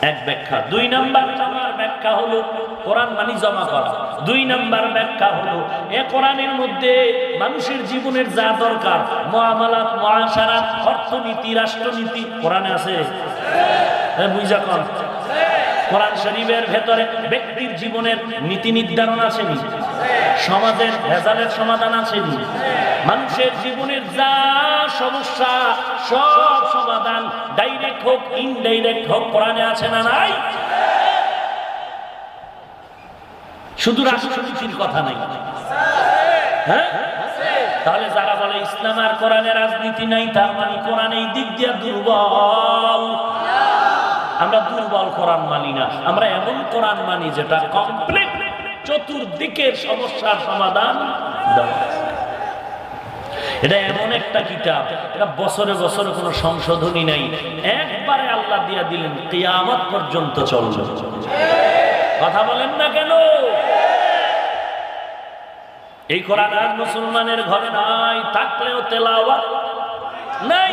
এক ব্যাখ্যা। দুই নাম্বার আমার ব্যাখ্যা হলো কোরআন মানি জমা করা। দুই নাম্বার ব্যাখ্যা হলো এ কোরআনের মধ্যে মানুষের জীবনের যা দরকার, মুআমালাত, মুআশারাত, অর্থনীতি, রাষ্ট্রনীতি কোরআনে আছে। বুঝা কোন কোরআন শরীফের ভেতরে ব্যক্তির জীবনের নীতি নির্ধারণ আছে নি? সমাজের ভেজালের সমাধান আছে নি? মানুষের জীবনের যা সমস্যা সব সমাধান ডাইরেক্ট হোক ইনডাইরেক্ট হোক কোরআনে আছে না নাই? শুধু রাষ্ট্রনীতির কথা নাই, হ্যাঁ? তাহলে যারা বলে ইসলাম আর কোরআনে রাজনীতি নাই, তার মানে কোরআন এই দিক দিয়ে দুর্বল। আমরা দুর্বল কোরআন মানি না, আমরা এমন কোরআন মানি যেটা কমপ্লিট চতুর্দিকের সমস্যার সমাধান দেওয়া। এটা এমন একটা কিতাব, এটা বছরে বছরে কোনো সংশোধনী নাই, একবারে আল্লাহ দিয়া দিলেন, কিয়ামত পর্যন্ত চলবে। কথা বলেন না কেন? এই কোরআন আর মুসলমানের ঘরে নাই, থাকলেও তেলাওয়াত নাই।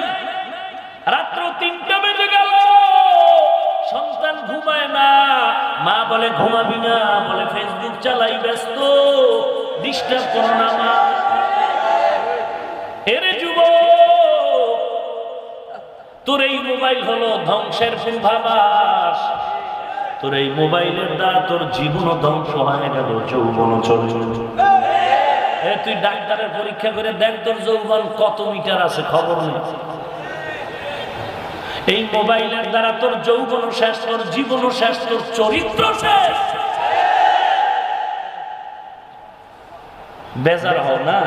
রাত্র ৩টা বেজে গেল, সন্তান ঘুমায় না, মা বলে ঘুমাবি না, বলে ফেসবুক চালাই, ব্যস্ত, ডিস্টার্ব করো না মা। এরে যুবক, তোর এই মোবাইল হলো ধ্বংসের পূর্বাভাস। তোর এই মোবাইলের দ্বারা তোর জীবনও ধ্বংস হয়ে গেল, যৌবনও চলে গেল। তুই ডাক্তারের পরীক্ষা করে দেখ তোর যৌবন কত মিটার আছে, খবর নেই। এই মোবাইলের দ্বারা তোর যৌবনও শেষ, তোর জীবনও শেষ, তোর চরিত্র শেষ। বেজার হও না,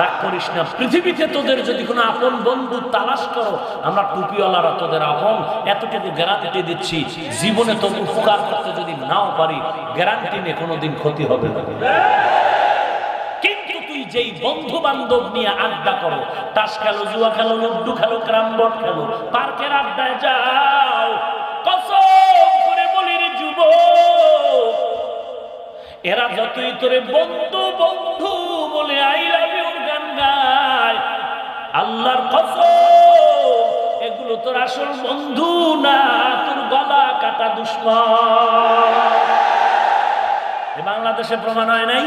রাগ করিস না। পৃথিবীতে তোদের যদি কোনো আপন বন্ধু তালাশ করো, আমরা টুপিওয়ালারা তোদের আপন, এতটুকু গ্যারান্টি দিচ্ছি, জীবনে তোর উপকার করতে যদি নাও পারি, গ্যারান্টি নিয়ে কোনোদিন ক্ষতি হবে না। কিন্তু তুই যেই বন্ধু বান্ধব নিয়ে আড্ডা করো, তাস খেলো, জুয়া খেলো, লুডু খেলো, ক্যারাম বোর্ড খেলো, পার্কের আড্ডায় যাও, কসম করে বলি রে যুবক, এরা যতই তোরে বন্ধু বন্ধু বলে আই লাভ ইউ গান গায়, আল্লাহর কসম এগুলো তোর আসল বন্ধু না, তোর গলা কাটা দুশমন। বাংলাদেশে প্রমাণ হয় নাই?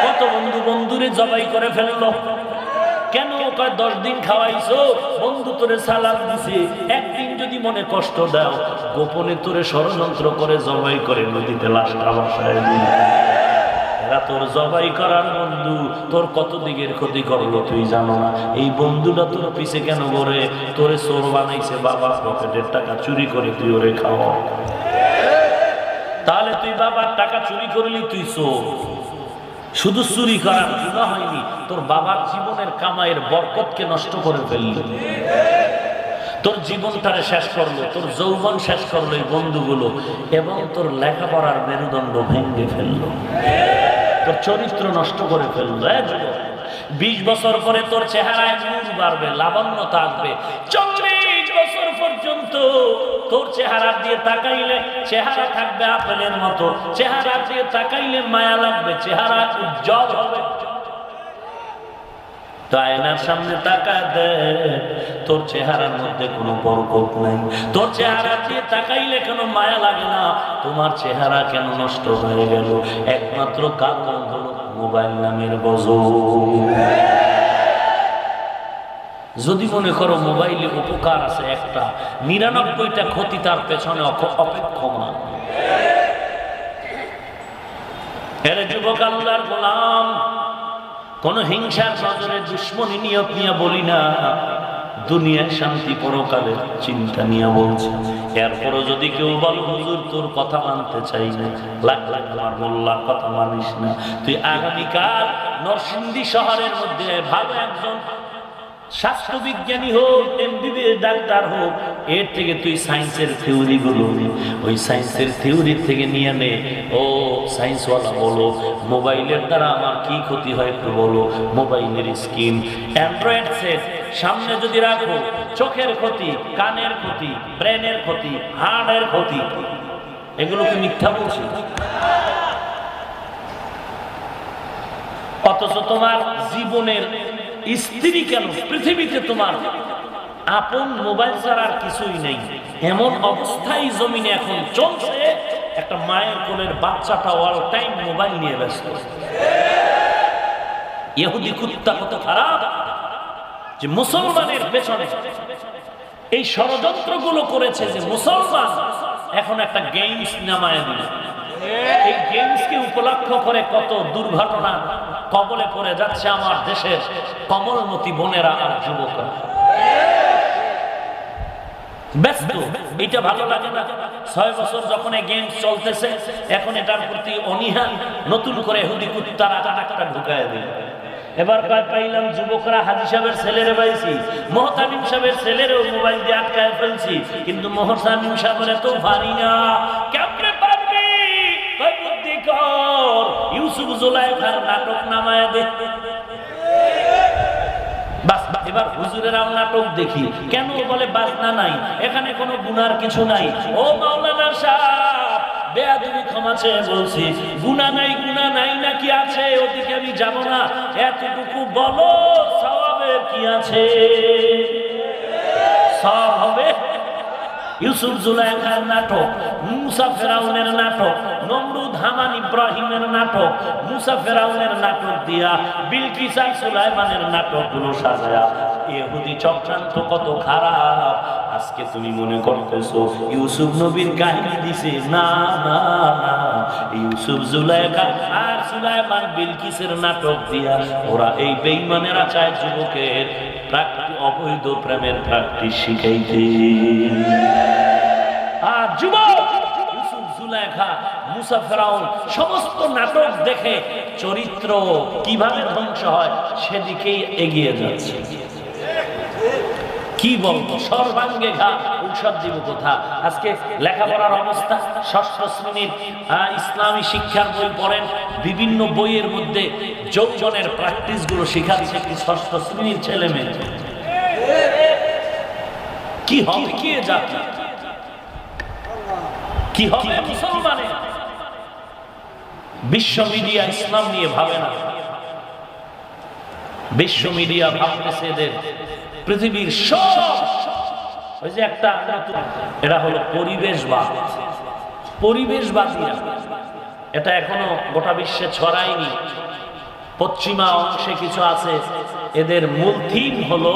কত বন্ধু বন্ধুরে জবাই করে ফেললো। কেন? 10 দিন খাওয়াইছো, বন্ধু তোরে সালাদ দিছে, একদিন যদি মনে কষ্ট দাও, গোপনে তোরে ষড়যন্ত্র করে জবাই করে নদীতে লাশটা ভাসায় দিল। এরা তোর জবাই করার বন্ধু, তোর কত দিকের ক্ষতি করলো তুই জানো না। এই বন্ধুটা তোর পিছে কেন করে? তোরে চোর বানাইছে, বাবার পকেটের টাকা চুরি করে তুই ওরে খাওয়া। তাহলে তুই বাবার টাকা চুরি করলি, তুই চোর। শুধু চুরি করার গুনাহ হয়নি, তোর বাবার জীবনের কামাইয়ের বরকতকে নষ্ট করে ফেললি, তোর জীবনটারে শেষ করলো, তোর যৌবন শেষ করলো এই বন্ধুগুলো, এবং তোর লেখাপড়ার মেরুদণ্ড ভেঙে ফেললো, তোর চরিত্র নষ্ট করে ফেললো। 20 বছর পরে তোর চেহারায় নূর বাড়বে, লাবণ্য থাকবে। 40 বছর পর্যন্ত তোর চেহারা দিয়ে তাকাইলে চেহারা থাকবে আপেলের মতো, চেহারা দিয়ে তাকাইলে মায়া লাগবে, চেহারা উজ্জ্বল হবে। তো আয়নার সামনে তাকায় দে, তোর চেহারার মধ্যে কোনো বরকত নাই। তোর চেহারা দিয়ে তাকাইলে কেন মায়া লাগে না? তোমার চেহারা কেন নষ্ট হয়ে গেল? একমাত্র কারণ হলো মোবাইল নামের বোঝ। যদি মনে করো মোবাইলে উপকার আছে একটা, 99টা ক্ষতি তার পেছনে অপেক্ষমান। এর যুবক আল্লাহর গোলাম, কোন হিংসার নজরে দুশ্মনী নিয়ত নিয়ে বলি না, দুনিয়ার শান্তি পরকালের চিন্তা নিয়ে বলছে। এরপরও যদি কেউ বল হুজুর তোর কথা মানতে চাই না, লাখ লাখ আমার মোল্লার কথা মানিস না, তুই আগামীকাল নরসিংদী শহরের মধ্যে ভালো একজন স্বাস্থ্যবিজ্ঞানী হোক, এমবিবিএস ডাক্তার হোক, এর থেকে তুই সায়েন্সের থিওরি গুলো, ওই সায়েন্সের থিওরি থেকে নিয়ে নে। ও সায়েন্সওয়ালা বলো, মোবাইলের দ্বারা আমার কি ক্ষতি হয় একটু বলো। মোবাইলের স্ক্রিন, অ্যান্ড্রয়েড সেট সামনে যদি রাখো, চোখের ক্ষতি, কানের ক্ষতি, ব্রেনের ক্ষতি, হার্টের ক্ষতি, এগুলো কি মিথ্যা বলছি? অথচ তোমার জীবনের স্ত্রী কেন পৃথিবীতে তোমার আপন মোবাইল ছাড়া আর কিছুই নেই, এমন অবস্থায় জমিনে এখন চলছে। একটা মায়ের কোলের বাচ্চাটা অল টাইম মোবাইল নিয়ে ব্যস্ত। ইহুদি কুত্তা কত খারাপ যে মুসলমানের পেছনে এই ষড়যন্ত্রগুলো করেছে, যে মুসলমান এখন একটা গেমস নামায় দিল। এই গেমসকে উপলক্ষ করে কত দুর্ঘটনা কবলে পড়ে যাচ্ছে আমার দেশের কমলমতি বোনেরা আর যুবকরা। ব্যস্ত, এটা ভালো লাগে না। 6 বছর যখন এই গেমস চলতেছে, এখন এটার প্রতি অনীহা, নতুন করে ইহুদি কুত্তারা একটা ঢুকায় দিল। এবার পাইলাম যুবকরা হাজী সাহেবের ছেলেরে পাইছি, মোহতামিম সাহেবের ছেলেরও মোবাইল দিয়ে আটকায় ফেলছি, কিন্তু মোহতামিম সাহেবের তো পারি না। কেমনে পারবি? বুদ্ধি কর, ইউসুফ জুলাইখার নাটক নামায় দে। এবার হুজুরেরাও নাটক দেখি, কেন বলে বাজনা নাই, এখানে কোনো গুনার কিছু নাই। ও মাওলানা সাহেব, বেয়াদবি ক্ষমা চেয়ে বলছি, গুনাহ নাই নাকি আছে, ওদিকে আমি যাব না। এতটুকু বলো, সওয়াবের কি আছে? সওয়াব হবে। ইউসুফ জুলাইখার নাটক, মুসা ফেরাউনের নাটক, নমরুদ হামান ইব্রাহিমের নাটক, মুসা ফেরাউনের নাটক দিয়া বিলকিস আর সুলাইমানের নাটকগুলো সাজায়া ইহুদি চক্রান্ত কত খারাপ। আজকে তুমি মনে করতেছো ইউসুফ নবীর কাহিনী দিছে, না না না, ইউসুফ জুলাইখা আর সুলাইমান বিলকিসের নাটক দিয়া ওরা এই বেঈমানেরা চায় যুবকের অবৈধ প্রেমের প্র্যাকটিস শিখাইতে। আর যুবক ইউসুফ জুলাইখা মুসা ফেরাউন সমস্ত নাটক দেখে চরিত্র কিভাবে ধ্বংস হয় সেদিকেই এগিয়ে যাচ্ছে। কি বলবো, সর্বাঙ্গে ঘা, ঔষধ দিব কোথা? আজকে লেখাপড়ার অবস্থা, 6ষ্ঠ শ্রেণীর ইসলামী শিক্ষার বই পড়েন, বিভিন্ন বইয়ের মধ্যে যৌবনের প্র্যাকটিস গুলো শিখাচ্ছে কি 6ষ্ঠ শ্রেণীর ছেলে মেয়ে। কি হবে কি জাতি, কি হবে মুসলমানের? বিশ্ব মিডিয়া ইসলাম নিয়ে ভাবে না। বিশ্ব মিডিয়া ভাবতেছে এদের পৃথিবীর সব, ওই যে একটা, এটা হলো পরিবেশবাদ। পরিবেশবাদীরা এটা এখনো গোটা বিশ্বে ছড়ায়নি। পশ্চিমা অংশে কিছু আছে, এদের মূল থিম হলো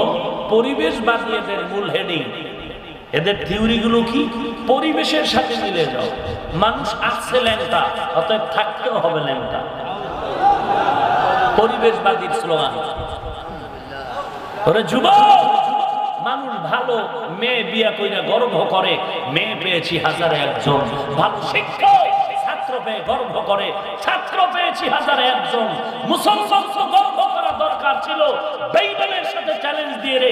পরিবেশবাদী। এদের মূল হেডিং, এদের থিওরিগুলো কি? পরিবেশের সাথে মিলে যাও। মানুষ আসছে ল্যাংটা, অতএব থাকতেও হবে ল্যাংটা। পরিবেশবাদীর স্লোগান। ওরে যুবক, মানুষ ভালো মেয়ে বিয়া কইরা গর্ব করে, মেয়ে পেয়েছি 1001 ভালো শিক্ষক, ছাত্র পেয়ে গর্ব করে, ছাত্র পেয়েছি 1001। মুসলমান তো গর্ব করা দরকার ছিল। বেঈমানের সাথে চ্যালেঞ্জ দিয়ে রে,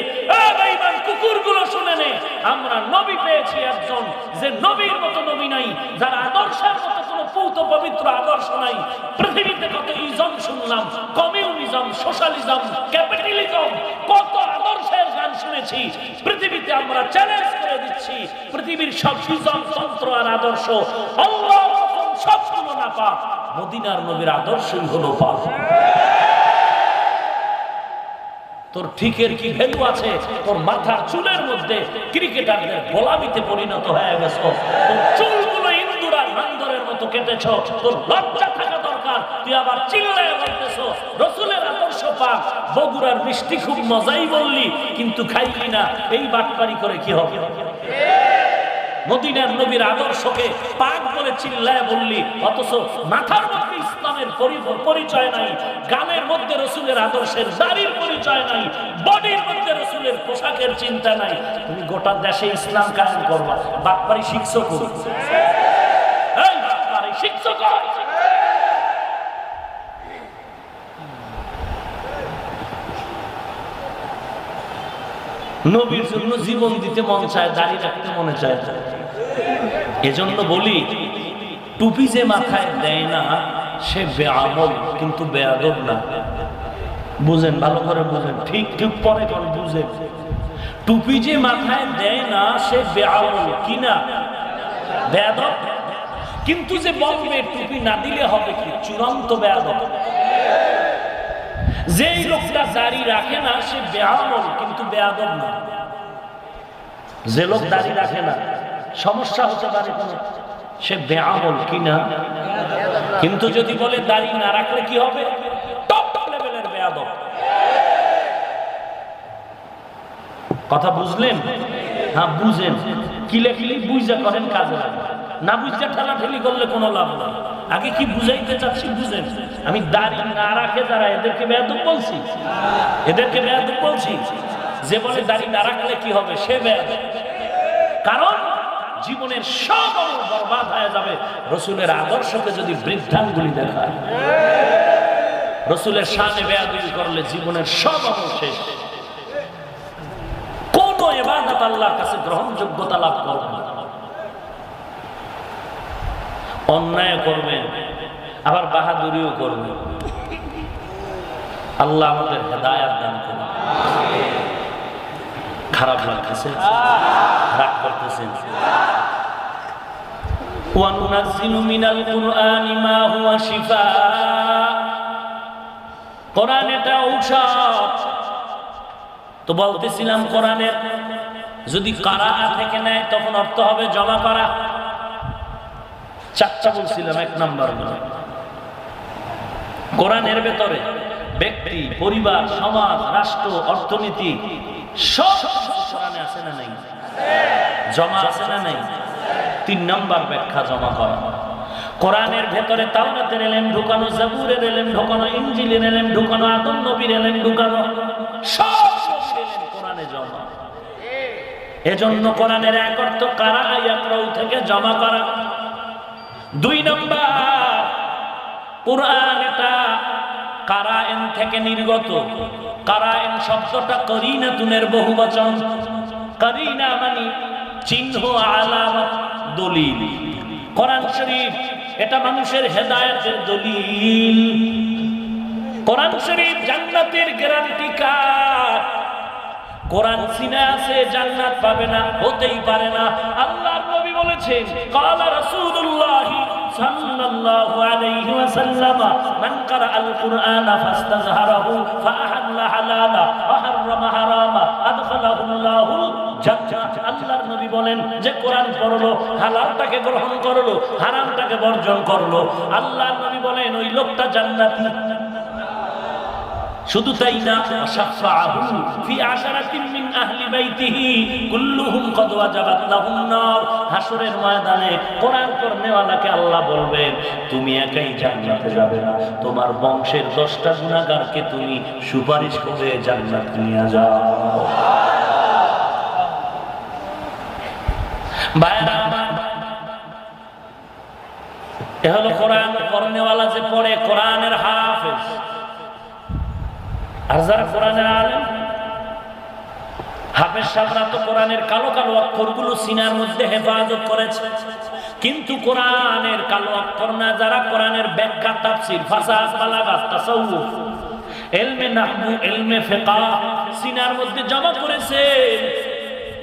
বেঈমান কুকুরগুলো শুনে নে, আমরা নবী পেয়েছি একজন, যে নবীর মতো নবী নাই, যার আদর্শের মতো কোনো পৌত পবিত্র আদর্শ নাই। পৃথিবীতে কত ইজম শুনলাম, কমিউনিজম, সোশ্যালিজম, ক্যাপিটালিজম, কত আদর্শের গান শুনেছি। পৃথিবীতে আমরা চ্যালেঞ্জ করে দিচ্ছি, পৃথিবীর সব ইজম, তন্ত্র আর আদর্শ আল্লাহ সবগুলো না পাক, মদিনার নবীর আদর্শই হলো পাক। তোর ঠিকের কি ভ্যালু আছে? তোর মাথার চুলের মধ্যে ক্রিকেটারদের গোলামিতে পরিণত হয়ে গেছ। তোর চুলগুলো ইন্দুরার বান্দরের মতো কেটেছ। তোর লজ্জা থাকা দরকার। তুই আবার চিল্লায় বলতেছ রাসূলের আদর্শ পাক। বগুড়ার মিষ্টি খুব মজাই বললি, কিন্তু খাইলি না। এই বাটপারি করে কি হবে? মদিনার নবীর আদর্শকে পাক বলে চিল্লায় বললি, অথচ মাথার মধ্যে ইসলামের পরিচয় নাই, গানের মধ্যে রাসূলের আদর্শের দাড়ির পরিচয় নাই, বডির মধ্যে রাসূলের পোশাকের চিন্তা নাই। তুমি গোটা দেশে ইসলাম কায়েম করবা, বাটপারি শিখছো কই? এই বাটপারি শিখছো কই? নবীর জন্য জীবন দিতে মন চায়, দাড়ি রাখতে মনে চায়। এজন্য বলি, টুপি যে মাথায় দেয় না সে বেআমল, কিন্তু বেয়াদব না। বুঝেন, ভালো করে বুঝেন, ঠিক ঠিক পরে কোন বুঝেন। টুপি যে মাথায় দেয় না সে বেআমল, কি না? বেয়াদব। কিন্তু যে বলবে টুপি না দিলে হবে কি, চূড়ান্ত বেয়াদব। যেই লোকটা দাড়ি রাখে না সে বেআমল, কিন্তু বেয়াদব না। যে লোক দাড়ি রাখে না সমস্যা হতে পারে কোনো, সে বেআমল কিনা। কিন্তু যদি বলে দাড়ি না রাখলে কি হবে, টপ লেভেলের বেয়াদব। কথা বুঝলেন? হ্যাঁ বুঝেন, কিলে বুঝা করেন, কাজে লাগে না। বুঝা ঠেলাঠেলি করলে কোনো লাভ না। আগে কি বুঝাইতে চাচ্ছি বুঝেন। আমি দাড়ি না রাখে যারা, এদেরকে বেয়াদব বলছি? এদেরকে বেয়াদব বলছি? যে বলে দাড়ি না রাখলে কি হবে সে বেয়াদব। কারণ জীবনের সব আমল বরবাদ হয়ে যাবে রসুলের আদর্শকে যদি বৃদ্ধাঙ্গুলি দেখায়। রসুলের শানে বেয়াদবি করলে জীবনের সব আমল শেষ। কোন ইবাদত আল্লাহর কাছে গ্রহণযোগ্যতা লাভ করবে না। অন্যায় করবেন, আবার বাহাদুরিও করবেন। আল্লাহ আমাদের হেদায়েত দান করুন। খারাপ লাগতেছে, রাগ করতেছেন। ওয়া নুনাজ্জিলু মিনাল কুরআনি মা হুয়া শিফাআ। কোরআন এটা ঔষধ। তো বলতেছিলাম কোরআনের যদি কারাআ থেকে নেয় তখন অর্থ হবে জমা করা। চারটা বলছিলাম, এক নাম্বার কোরআনের ভেতরে ব্যক্তি, পরিবার, সমাজ, রাষ্ট্র, অর্থনীতি সব কোরআনে আছে না নাই? জমা আছে না নাই? 3 নাম্বার ব্যাখ্যা জমা করা। কোরআনের ভেতরে তাওরাতের ইলম ঢুকানো, জাবুরের ইলম ঢুকানো, ইনজিলের ইলম ঢুকানো, আদম নবীর ইলম ঢুকানো, সব ইলম কোরআনে জমা। এজন্য কোরআনের এক অর্থ কারাআ ইয়াকরাউ থেকে জমা করা। 2 নাম্বার কোরআন এটা কারাইন থেকে নির্গত। কারাইন শব্দটা করিনাতুনের বহুবচন। করিনা মানে চিহ্ন, আলামত, দলিল। কোরআন শরীফ এটা মানুষের হেদায়েতের দলিল। কোরআন শরীফ জান্নাতের গ্যারান্টি কার্ড। কোরআন সিনে আছে জান্নাত পাবে না, হতেই পারে না। আল্লাহর নবী বলেছেন, ক্বালা রাসূলুল্লাহ সাল্লাল্লাহু আলাইহি ওয়াসাল্লাম, মান ক্বারাআল কুরআনা ফাস্তাযহারাহু ফাআহাল্লা হালালা ওয়া হাররামা হারামা আদখালাহুল্লাহুল জান্নাহ। আল্লাহর নবী বলেন, যে কোরআন পড়লো, হালালটাকে গ্রহণ করলো, হারামটাকে বর্জন করলো, আল্লাহর নবী বলেন ওই লোকটা জান্নাতি। শুধু তাই না, শাফাআহু ফি আশারাতিন মিন আহলি বাইতিহি কুল্লুহুম কদ ওয়াজাবাত লাহুম নার। হাসরের ময়দানে কোরআন পড়নেওয়ালাকে আল্লাহ বলবেন, তুমি একাই জান্নাতে যাবে না, তোমার বংশের 10টা গুনাহগারকে তুমি সুপারিশ করে জান্নাতে নিয়ে যাও। ভাইরা আমার, এ হলো কোরআন পড়নেওয়ালা, যে পড়ে কোরআনের হাফেজ। আর যারা কোরআনের আলেম, হাফেজ সাহেবরা তো কোরআনের কালো কালো অক্ষরগুলো সিনার মধ্যে হেফাজত করেছে। কিন্তু কোরআনের কালো অক্ষর না, যারা কোরআনের ব্যাখ্যা, তাফসীর, ফাসাহ, বালাগাত, তাসাউফ, ইলমে নাহবু, ইলমে ফিকহ সিনার মধ্যে জমা করেছে।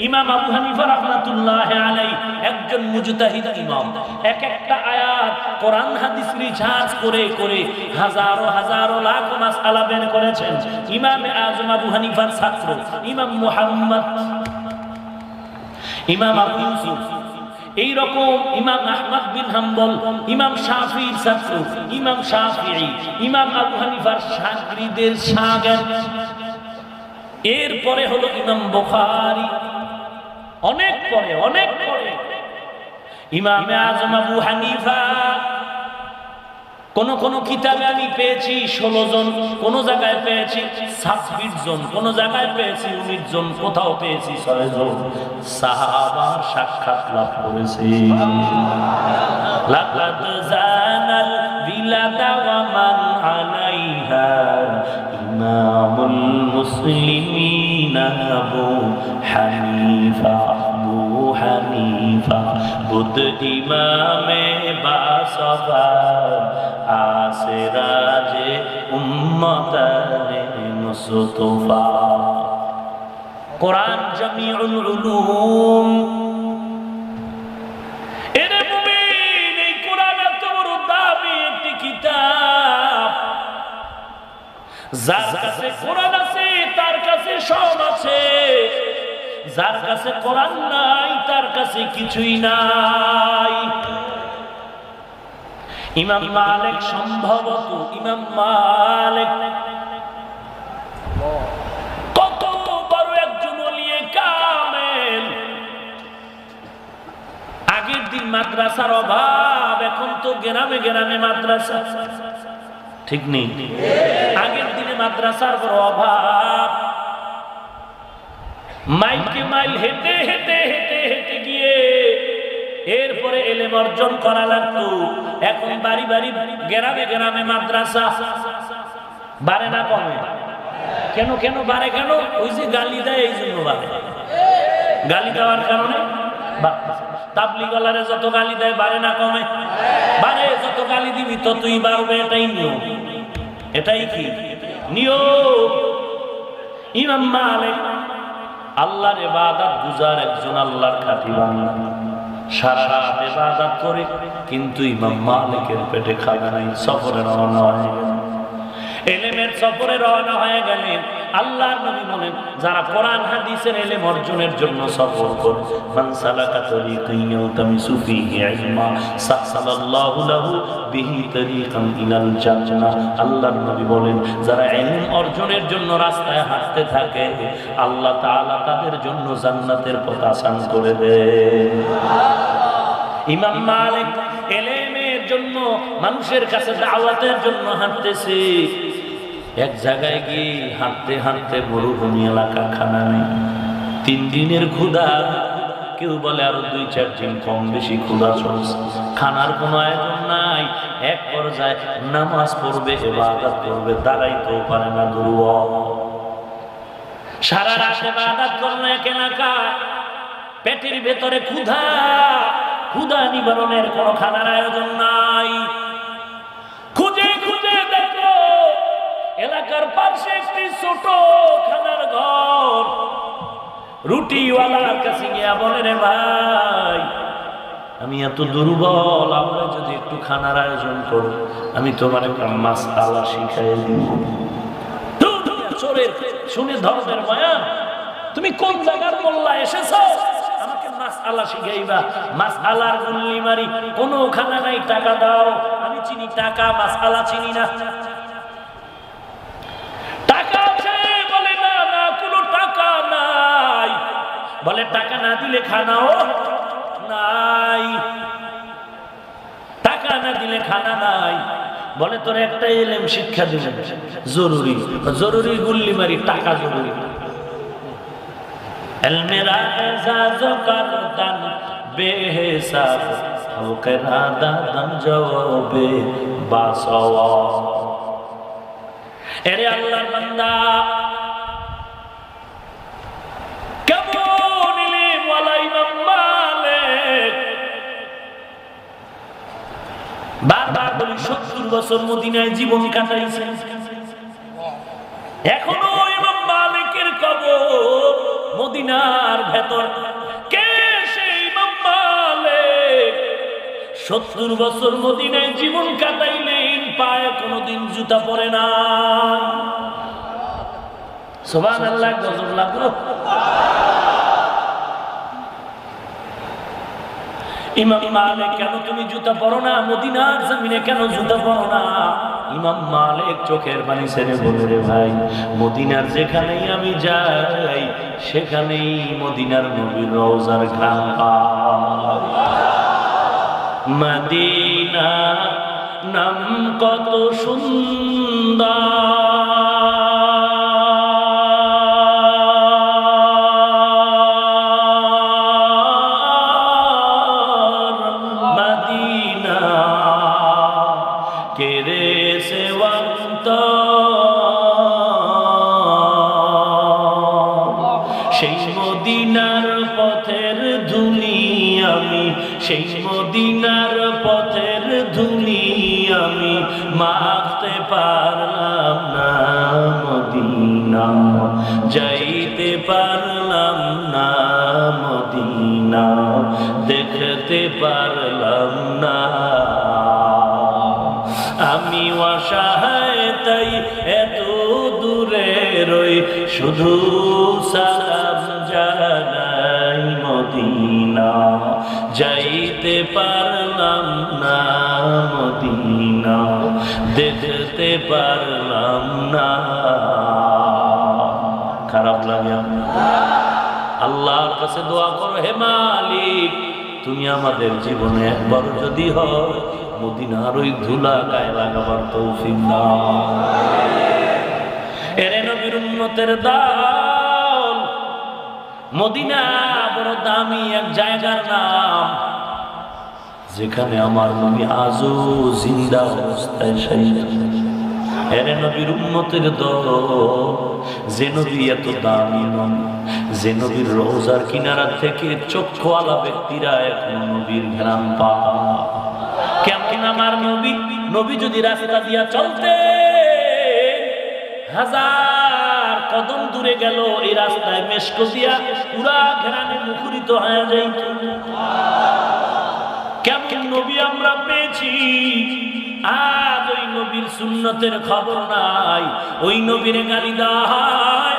ইমাম আবু হানিফা রাহমাতুল্লাহ আলাইহি একজন মুজতাহিদ ইমাম। এক একটা আয়াত কোরআন হাদিস রিসার্চ করে করে হাজারো হাজারো লাখ মাসআলা বের করেছেন। ইমাম আযম আবু হানিফার ছাত্র ইমাম মুহাম্মদ, ইমাম আবু ইউসুফ, এই রকম ইমাম আহমদ বিন হাম্বল, ইমাম শাফিঈর ছাত্র ইমাম শাফিঈ, ইমাম আবু হানিফার শাগিরদের শাগির্দ। এরপরে হলো ইমাম বুখারী, অনেক পরে ইমাম আযম আবু হানিফা। কোন কোন কিতাবে আমি পেয়েছি 16 জন, কোন জায়গায় পেয়েছি 26 জন, কোন জায়গায় পেয়েছি 19 জন, কোথাও পেয়েছি 6 জন সাহাবার সাক্ষাৎ লাভ করেছে। লাকাদ জানাল বিলাদা ওয়া মান আলাইহা ইমামুল মুসলিমিনা আবু হানিফা। হানিফা বুদ ইমামে বাসফা আসরাজে উম্মতানে মুস্তফা। কোরআন জামিউল উলুম। এর মুমিন, এই কোরআন এত বড় দামি একটি কিতাব, যার কাছে কোরআন আছে তার কাছে সব আছে। যার কাছে কোরআন নাই তার কাছে কিছুই নাই। ইমাম মালিক সম্ভবত ইমাম মালিক কত বড় একজন ওলিয়ে কামেল। আগের দিন মাদ্রাসার অভাব, এখন তো গ্রামে গ্রামে মাদ্রাসা, ঠিক নেই? আগের দিনে মাদ্রাসার বড় অভাব, মাইলকে মাইল হেঁটে হেঁটে হেঁটে হেঁটে গিয়ে এরপরে এলেম অর্জন করা লাগতো। এখন বাড়ি বাড়ি গ্রামে গ্রামে মাদ্রাসা। বাড়ে না কমে? কেন কেন বাড়ে কেন? ওই যে গালি দেয় এই জন্য বাড়ে। গালি দেওয়ার কারণে তাবলীগওয়ালারে যত গালি দেয় বাড়ে না কমে? বাড়ে। যত গালি দিবি ততই বাড়বে, এটাই নিয়ম। এটাই কি নিয়ম? ইমাম মালিক আল্লাহর ইবাদত গুজার একজন আল্লাহর খাঁটি বান্দা, সারা রাত ইবাদত করে, কিন্তু ইমাম মালিকের পেটে খাবে নাই। সফরে রওনা হয়ে গেলেন, এলেমের সফরে রওনা হয়ে গেলেন। আল্লাহর নবী বলেন, যারা কোরআন হাদিসের এলেম অর্জনের জন্য সফর করে, মান সালাকা তরিকান ইয়ালতামিসু ফীহি ইলমা সাহসালাল্লাহু লাহু বিহি তরিকান ইলাল জান্নাহ। আল্লাহর নবী বলেন, যারা ইলম অর্জনের জন্য রাস্তায় হাঁটতে থাকে, আল্লাহ তাআলা তাদের জন্য জান্নাতের পথ আসান করে দেন। ইমাম মালিক এলেমের জন্য, মানুষের কাছে দাওয়াতের জন্য হাঁটতেছে। এক জায়গায় গিয়ে হাঁটতে হাঁটতে মরুভূমি এলাকা, খানা নেই, 3 দিনের ক্ষুধা। কেউ বলে আরো 2-4 দিন কম বেশি ক্ষুধা চলছে, খানার কোনো আয়োজন নাই। এক পর্যায়ে নামাজ পড়বে, ইবাদত করবে, দাঁড়াইতেও পারে না, দুর্বল। সারা রাত ইবাদত করলে এক এলাকায়, পেটের ভেতরে ক্ষুধা, ক্ষুধা নিবারণের কোনো খানার আয়োজন নাই। খুঁজে খুঁজে দেখলো এলাকার পাশে একটি ছোট খানার ঘর। রুটিওয়ালার কাছে গিয়া বলে, রে ভাই, আমি এত দুর্বল, আমরা যদি একটু খানার আয়োজন করো, আমি তোমার একটা মাসআলা শিখাই দিব। শুনে ধর্মের মায়া, তুমি কোন জায়গার মোল্লা এসেছো, আমাকে মাসআলা শিখাইবা? মাসআলার গুল্লি মারি, কোনো খানা নাই, টাকা দাও। আমি চিনি টাকা, মাসআলা চিনি না। টাকা আছে? বলে না, না, কোনো টাকা নাই। বলে টাকা না দিলে খানাও নাই, টাকা না দিলে খানা নাই। বলে তোর একটা ইলম শিক্ষা দিবে, জরুরি। জরুরি গুল্লি মারি, টাকা জরুরি। মেরা এজাজ করদান বেহিসাব হকরা দাদান জওবে বাসওয়া। এরে আল্লাহর বান্দা, কেমন ইলম ওয়ালা ইমাম মালিক। বারবার বলি, 70 বছর মদিনায় জীবন কাটাইছেন, এখনো ইমাম মালিকের কবর মদিনার ভেতর। কে সেই ইমাম মালিক? 70 বছর মদিনায় জীবন কাটাইলেন, পায়ে কোনোদিন জুতা পরে না। সুবহানাল্লাহ, গজব লাগলো। ইমাম মালিক, কেন তুমি জুতা পরো না? মদিনার জমিনে কেন জুতা পরো না? ইমাম মালিক চোখের পানি ছেড়ে বলে, রে ভাই, মদিনার যেখানেই আমি যাই, সেখানেই মদিনার নবীর রওজার ঘ্রাণ পাই। মদিনা নাম কত সুন্দর, সেই মদিনার পথের ধুলি আমি মাখতে পারলাম না, মদিনা যাইতে পারলাম না, মদিনা দেখতে পারলাম না। আমি অসহায় তাই এত দূরে রই, শুধু সালাম জানাই। মদিনা, যাইতে পারলাম না মদিনা, দেখতে পারলাম না। খারাপ লাগে? আল্লাহর কাছে দোয়া করো, হে মালিক তুমি আমাদের জীবনে একবার যদি হয় মদিনার ওই ধুলা গায়ে লাগাবার তৌফিক দাও। এরে নবীর উম্মতের দল, মদিনা বড় দামি এক জায়গার নাম, যেখানে আমার নবী আজও জিন্দা অবস্থায় শায়িত। এরে নবীর উম্মতের দল, যে নবী এত দামি নন, যে নবীর রওজার কিনারা থেকে চক্ষুওয়ালা ব্যক্তিরা এখন নবীর ঘ্রাণ পায়। কেমন আমার নবী, নবী যদি রাস্তা দিয়া চলতে হাজার কদম দূরে গেল, এই রাস্তায় মেশক দিয়া পুরা ঘ্রাণে মুখরিত হয়ে যাইত। কেমন নবী আমরা পেয়েছি, আজ ওই নবীর সুন্নতের খবর নাই, ওই নবীর গালি দেয়।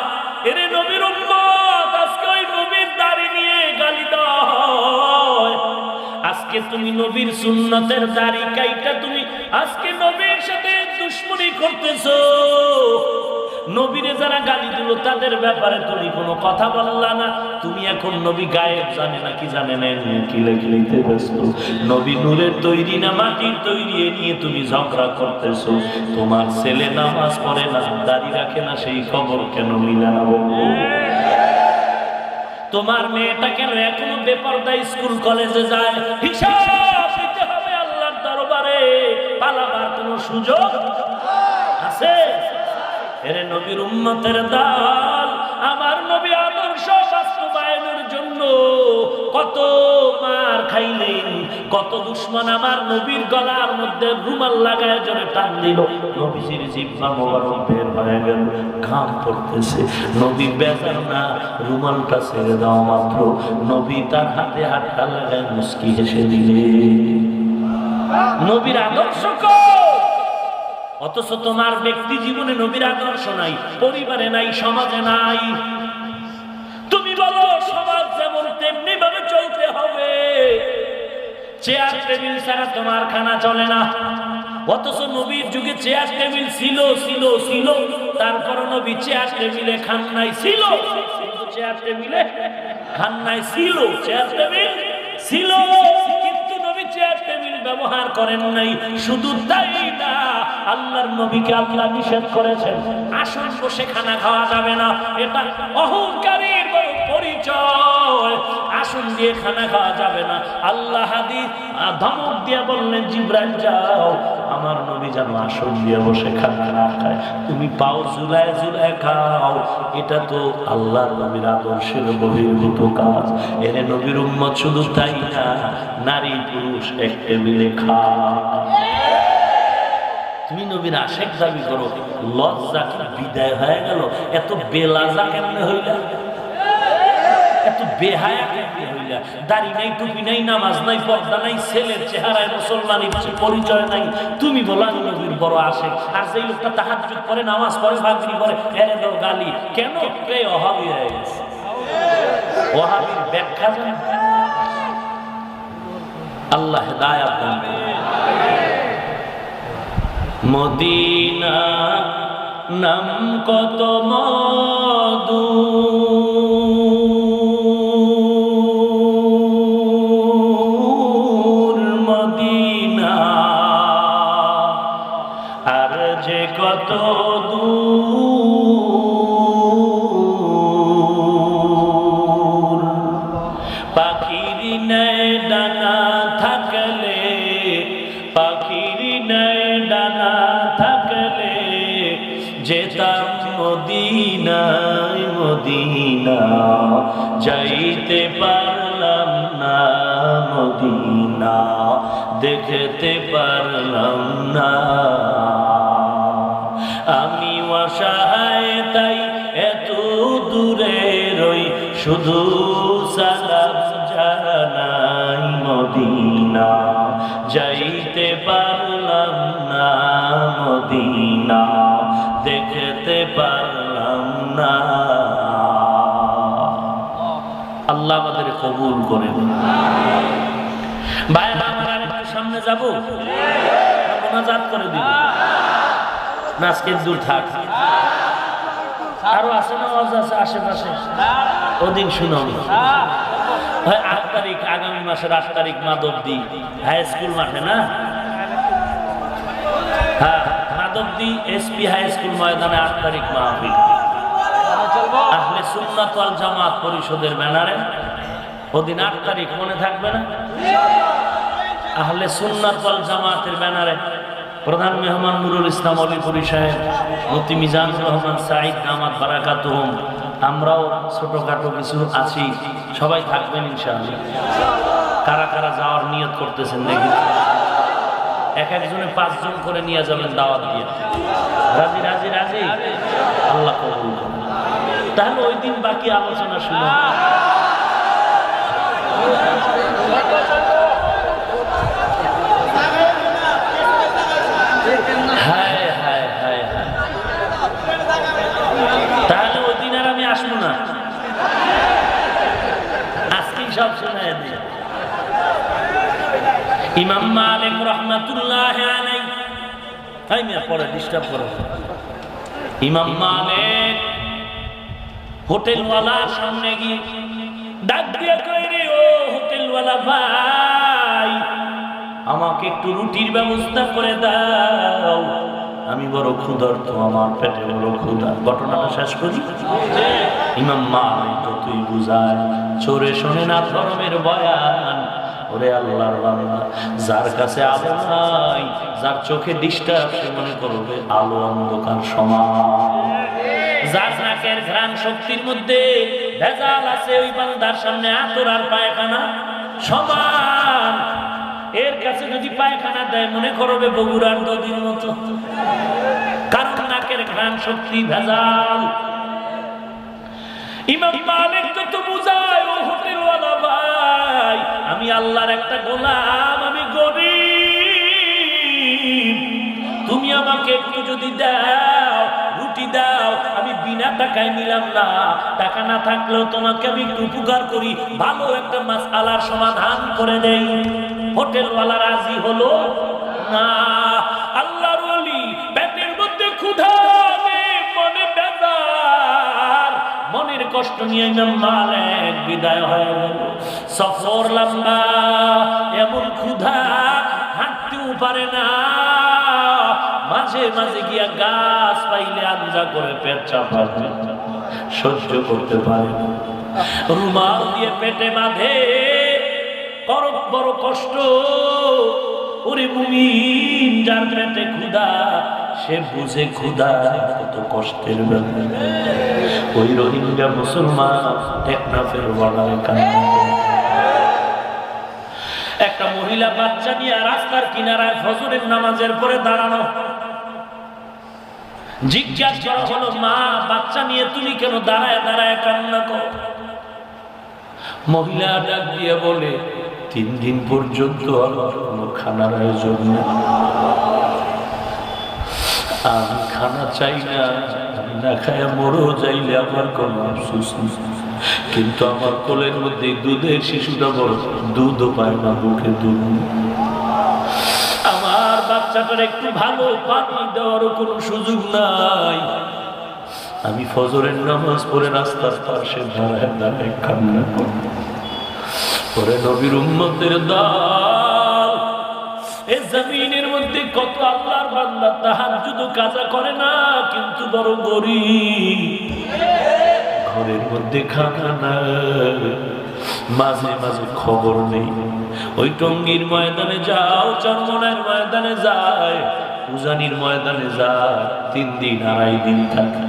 এরে নবীর উম্মত, আজকে ওই নবীর দাড়ি নিয়ে গালি দেয়। আজকে তুমি নবীর সুন্নতের দাড়ি কাইটা তুমি আজকে নবীর সাথে দুশমনি করতেছো। নবীরে যারা গালি দিল তাদের ব্যাপারে তুমি কোনো কথা বললা না। তুমি এখন নবী গায়েব জানে না কি জানে না, কিলাইতে ব্যস্ত। নবী নূরের তৈরি না মাটির তৈরি, নিয়ে তুমি ঝগড়া করতেছো। তোমার ছেলে নামাজ পড়ে না, দাড়ি রাখে না, সেই খবর কেন মিলে না বলবো? তোমার মেয়েটা কেন এখনো বেপরদা স্কুল কলেজে যায়? হিসাব দিতে হবে আল্লাহর দরবারে। পালাবার কোনো সুযোগ আছে? এরে নবীর উম্মতের দল, আমার নবী আদর্শ বাস্তবায়নের জন্য কত মার খাইলেন, কত দুশমন আমার নবীর গলার মধ্যে রুমাল লাগায় জোরে টান দিল। নবীজির জিহ্বা মোবারক বের হয়ে গেল, ঘাম পড়তেছে। নবী বেজার না, রুমালটা ছেড়ে দেওয়া মাত্র নবী তার হাতে হাতটা লাগায় মুস্কি হেসে দিলে। নবীর আদর্শ অথচ তোমার ব্যক্তি জীবনে নবীর আদর্শ নাই, পরিবারে নাই, সমাজে নাই। তুমি বলো সমাজ যেমন তেমনি ভাবে চলতে হবে, চেয়ার টেবিল ছাড়া তোমার খানা চলে না। অথচ নবীর যুগে চেয়ার টেবিল ছিল ছিল ছিল, তারপর নবী চেয়ার টেবিলে খান নাই। ছিল চেয়ার টেবিলে খান নাই, ছিল চেয়ার টেবিল ছিল, কিন্তু নবী চেয়ার টেবিল ব্যবহার করেন নাই। শুধু তাই না, আল্লাহর নবীকে আল্লাহ নিষেধ করেছেন আসন বসে খানা খাওয়া যাবে না। এটা অহংকারীর বড় পরিচয়। আসন দিয়ে খানা খাওয়া যাবে না। আল্লাহ হাদিস ধমক দিয়ে বললেন, জিবরাইল যাও, আমার নবী যেন আসন দিয়ে বসে খানা না খায়, তুমি পাও ঝুলায় ঝুলায় খাও। এটা তো আল্লাহর নবীর আদর্শের বহির্ভূত কাজ। এর নবীর উম্মত শুধু তাই না, নারী পুরুষ এক টেবিলে খায়। তুমি নবীর আশেক দাবি করো, লজ্জা কি বিদায় হয়ে গেল? এত বেলাজা কেমনে হইলা? এত বেহায়া কেমনে হইলা? দাড়ি নাই, টুপি নাই, নামাজ নাই, পর্দা নাই, ছেলের চেহারায় মুসলমানের পরিচয় নাই। তুমি বলো আমি নবীর বড় আশেক, আর যেই লোকটা তাহাজ্জুদ পড়ে, নামাজ পড়ে, ফাজরি পড়ে, এরে দাও গালি। কেন? ওহাবি হয়ে গেছে। ওহাবির ব্যাখ্যা জানেন? আল্লাহ হেদায়েত দান করুন। মদিনা নাম কত মধু, মদিনা আর যে কত দূর। পাখির নেয় ডানা থাকলে, পাখির নেয় ডানা থাকলে, যেতাম মদিনায় মদিনা, যাইতে পারলাম না মদিনা, দেখতে পারলাম না। আমি অসহায় তাই এত দূরে রই, শুধু সালাম জানাই মদিনা, যাইতে পারলাম না মদিনা, দেখতে পারলাম না। আল্লাহ আমাদের কবুল কবুল করে নিন। ভাইরা আমার আরেকটু সামনে যাব, মোনাজাত করে দিব না, আজকে দূর থাক। আরো আছে না ওয়াজ আছে আশেপাশে, ওদিন শুনো। 8 তারিখ, আগামী মাসের 8 তারিখ মাধবদী হাই স্কুল মাঠে না? হ্যাঁ, মাধবদী এসপি হাই স্কুল ময়দানে 8 তারিখ মাহফিল। আহলে সুন্নাত ওয়াল জামাত পরিষদের ব্যানারে ওদিন 8 তারিখ, মনে থাকবে না? আহলে সুন্নাত ওয়াল জামাতের ব্যানারে প্রধান মেহমান নুরুল ইসলাম অলিপুরি সাহেব, মুফতি মিজানুর রহমান সাঈদ দামাত বারাকাতুহুম, আমরাও ছোটখাটো কিছু আছি, সবাই থাকবেন ইনশাআল্লাহ। কারা কারা যাওয়ার নিয়ত করতেছেন দেখি, এক একজনে 5 জন করে নিয়ে যাবেন দাওয়াত দিয়ে। রাজি রাজি রাজি? আল্লাহ কবুল করুন। তাহলে ওই দিন বাকি আলোচনা শুনুন। হায় হায় হায় হায়, তাহলে ওই দিন আর আমি আসবো না, আজকেই সব শোনায় দিই। ইমাম মালিক রাহমাতুল্লাহি আলাইহি, তাই মিয়া পরে ডিস্টার্ব করো। ইমাম মালিক হোটেলওয়ালার সামনে গিয়ে ডাক দিয়ে কই রে, ও হোটেলওয়ালা ভাই, আমাকে একটু রুটির ব্যবস্থা করে দাও, আমি বড় ক্ষুধার্ত, আমার পেটে বড় ক্ষুধা। ঘটনাটা শেষ করি। ইমাম মালিক যতই বুঝায়, চোরে শোনে না ধর্মের বয়ান। ওরে আল্লাহর বান্দা, যার কাছে আলো নাই, যার চোখে ডিস্টার্ব, সে মনে করবে আলো অন্ধকার সমান। যার নাকের ঘ্রাণ শক্তির মধ্যে ভেজাল আছে, ওই বান্দার সামনে আতর আর পায়খানা সমান। এর কাছে যদি পায়খানা দেয়, মনে করবে বগুড়ার নদীর মতো, কারণ নাকের ঘ্রাণ শক্তি ভেজাল। ইমাম মালিক তো বুঝায়, ও হোটেলওয়ালা ভাই, আমি আল্লাহর একটা গোলাম, আমি গরীব, তুমি আমাকে একটু যদি দাও, রুটি দাও, আমি বিনা টাকায় নিলাম না, টাকা না থাকলেও তোমাকে আমি একটু উপকার করি, ভালো একটা মাসআলার সমাধান করে দেই। হোটেলওয়ালা রাজি হলো না। আল্লাহর ওলি, পেটের মধ্যে ক্ষুধা, মনে বেজার, মনের কষ্ট নিয়ে ইমাম মালিক বিদায় হয়ে গেল। সফর লম্বা, এমন ক্ষুধা, হাঁটতেও পারে না, মাঝে মাঝে গিয়া গাছ পাইলে আঞ্জা করে পেট চাপা, সহ্য করতে পারে না, রুমাল দিয়ে পেটে বাঁধে, বড় কষ্ট। ওরে মুমিন, যার পেটে ক্ষুধা, সে বুঝে ক্ষুধা কত কষ্টের ব্যাপার। ওই রোহিঙ্গা মুসলমান টেকনাফের বর্ডারে কান্না। একটা মহিলা বাচ্চা নিয়ে রাস্তার কিনারায় ফজরের নামাজের পরে দাঁড়ানো। জিজ্ঞাসা করা হলো, মা, বাচ্চা নিয়ে তুমি কেন দাঁড়ায় দাঁড়ায় কান্না করো? মহিলা ডাক দিয়ে বলে, 3 দিন পর্যন্ত আমার কোনো খানার আয়োজন নেই, আমি খানা চাই না, আমি না খায়া মরেও যাইলে আমার কোনো আফসোস নেই, কিন্তু আমার কোলের মধ্যে দুধের শিশুটা বড়, দুধও পায় না, বুকে দুধ, আমার বাচ্চাটার একটু ভালো পানি দেওয়ারও কোনো সুযোগ নাই। আমি ফজরের নামাজ পড়ে রাস্তার পাশে দাঁড়ায় দাঁড়ায় কান্না করি। ওরে নবীর উম্মতের দল, এই জমিনের মধ্যে কত আল্লাহর বান্দা তাহাজ্জুদ কাজা করে না, কিন্তু বড় গরীব, ঘরের মধ্যে খানা নাই, মাঝে মাঝে খবর নেই। ওই টঙ্গীর ময়দানে যাও, চরমনার ময়দানে যায়, উজানির ময়দানে যায়, 3 দিন 2.5 দিন থাকে,